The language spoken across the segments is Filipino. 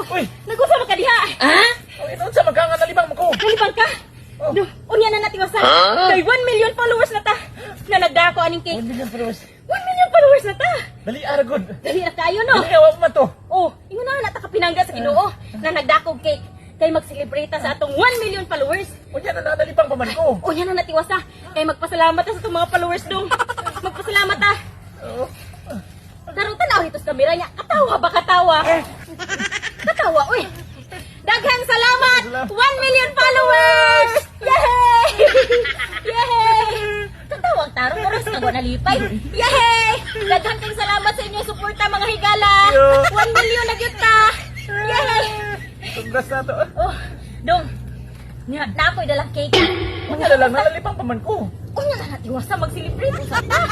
Uy! Nag-usama ka diha. Ha? Uy, noon sa magkanga nalibang mo ko. Nalibang ka? Oh. Unya na natiwasan. Kay 1 million followers na ta. Na nagdako aning cake. 1 million followers. 1 million followers na ta. Dali, aragod. Dali na kayo, no? Dali, awa mo man to. Oh, ingon na nata kapinangga sa Ginoo na nagdakog cake. Kay mag-celebrate sa atong 1 million followers. Unya na nalibang pa man ko. Unya na natiwasa. Kay magpasalamat ta sa atong mga followers dong. Magpasalamat ta. Oo. Karon tanaw ito sa kamera niya. Katawa ba katawa? Katawa, uy. Daghang salamat! 1 million followers! Yay! Yay! Katawang tarong oras na ko nalipay. Yay! Daghang kayong salamat sa inyong suporta mga higala. 1 million na gyud ta. Yay! Congrats na to. Oh, dong. Na ako'y dalang cake. Unya na lang, nalibang pa man ko. Unya na natiwasa mag-celebrate sa ta.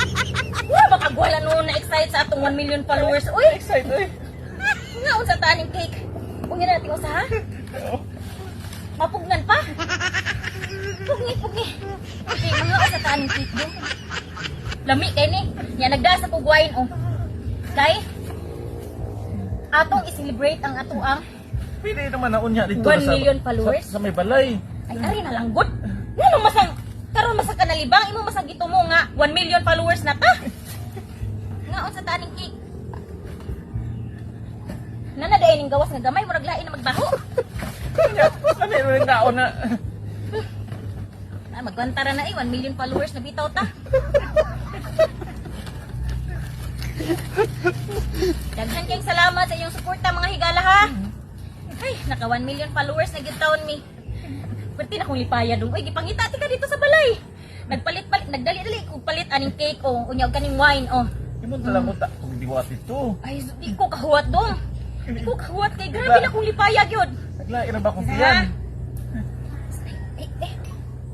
Wala makagwala noon na excited sa atong 1 million followers. Uy, Excited, eh. nga unsa ta aning cake. Unya na natiwasa ha? Oo. Mapugnan pa? Pugni. Okay, mga sa taning cake dong. Lami kay ni. Nya nagda sa pugwain oh. Kay atong i-celebrate ang ato ang Pwede naman na unya dito 1 million followers. Sa may balay. ay ari na lang good. Ngano masang karon masa kanalibang imo masang gito mo nga 1 million followers na ta. Nga unsa taning cake. Nana day ning gawas nga gamay murag lain na magbaho. Ano yung naon na? Ah, magwantara na 1 million followers na bitaw ta. Daghan kayong salamat sa iyong suporta mga higala ha. Ay, naka 1 million followers na gyud taon mi. Pwede na kong lipaya dong. Uy, gipangita ti ka dito sa balay. Nagpalit-palit, nagdali-dali kog palit aning cake oh, unya og kaning wine oh. Imong talang mo ta. Kung diwat ito. Ay, di ko kahuwat dong. Di ko kahuwat kay grabe na kong lipaya gyud. Naglain na ba kung tiyan?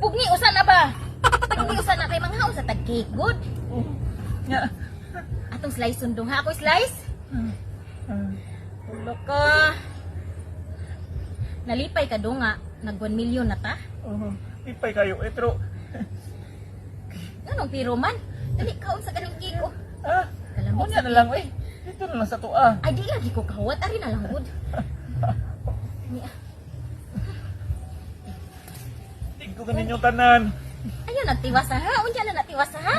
Pugni usan na ba? Pugni usan na kay mga usa tag cake good. Nya. Atong slice sundong ha, ako slice. Ulo ko. Nalipay ka do nga, nag 1 million na ta. Ipay kayo. Eh, pero... Anong piro man? Dali kaon sa ganang cake oh. Ah, Kalamit unya sa na lang, eh. Dito na lang sa tuwa. Ay, di lagi ko kahuwat. Ari na lang good. Tingko ka ninyo tanan. Ayun, nagtiwasa ha. Unya na natiwasa ha.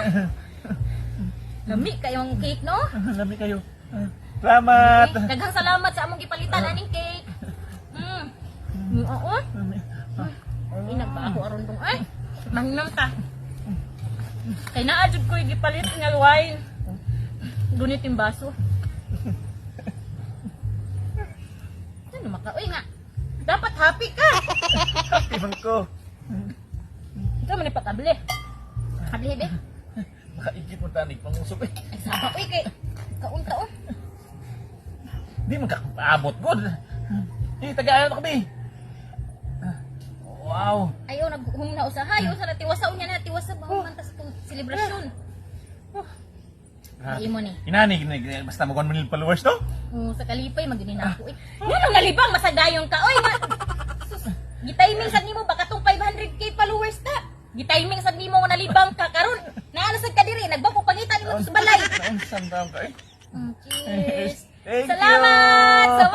Lami kayong cake no? Lami kayo. Salamat. Daghang salamat sa among gipalitan aning cake. Oo. Ay, nagbago aron dong. Ay, manginam ta. Kay naa jud ko gipalit nga wine. Gunit yung baso. Ano makauy nga. Dapat happy ka. Ibang ko. Ikaw man ipakabili. Kabili be. Makaigit mo tanig pangusok, eh. Ay saba uy kay kaunta oh. Di magkakaabot, good. Tagaan ako, be. Wow. Ayaw naghungna usaha. Ayaw sa natiwasa. Unya na natiwasa. Bahuman ta sa itong selebrasyon. Ay mo ni. Inani, basta mag 1 million followers, no? Sa kalipay, maginin ako eh. Yan ang nalibang, masagayong ka. Oy, sus, gitiming sa nimo, baka tong 500k followers ta. Gitiming sa nimo nga nalibang ka. Karon, naano sa kadiri, nagbako pangita nimo sa balay. Naunsan daw ka, eh. Cheers. Thank Salamat you. sa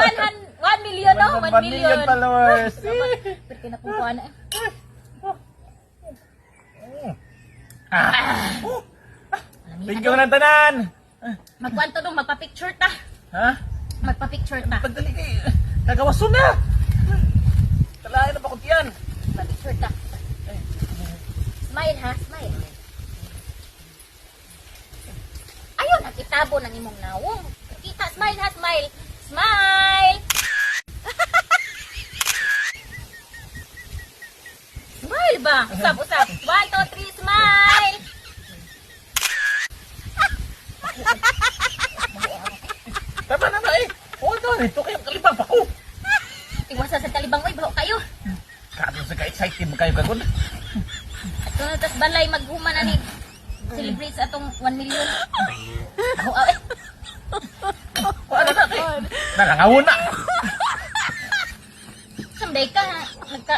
1 million, no? 1 1 million followers. Pero kinapukuha na eh. Thank you ng tanan. Magkwanto dong, magpa-picture ta. Ha? Magpa-picture ta. Pagdali kay kagawason na. Kalain na ba kung tiyan? Magpa-picture ta. Smile ha, smile. Ayun, nakitabo ng imong nawong. Kita, smile ha, smile. Smile! Smile ba? Usap, usap. 1, 2, 3, smile! Tama na na, eh. Oo, ito kayong kalibang pa ko. Iwasa sa talibang, oy, baho kayo. Kado sa ka-excited mo kayo kagod. At kung natas balay, maghuman na ni celebrate sa atong 1 million. Baho, eh. Ano na, eh. Nalangawon na. Someday ka, nagka...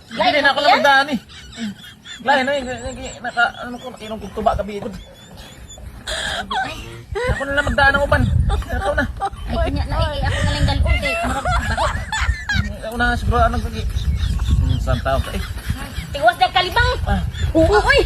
Hindi na ako na magdaan, eh. Lain na, nakinom kong tuba gabi. Ako na lang magdaan ng uban. Ito na. Ay, kanya na, ako na lang dalong kay marag baho. na siguro anong kagi. Saan tao ka eh. Tiwas na kalibang. Ah. Oo, uy.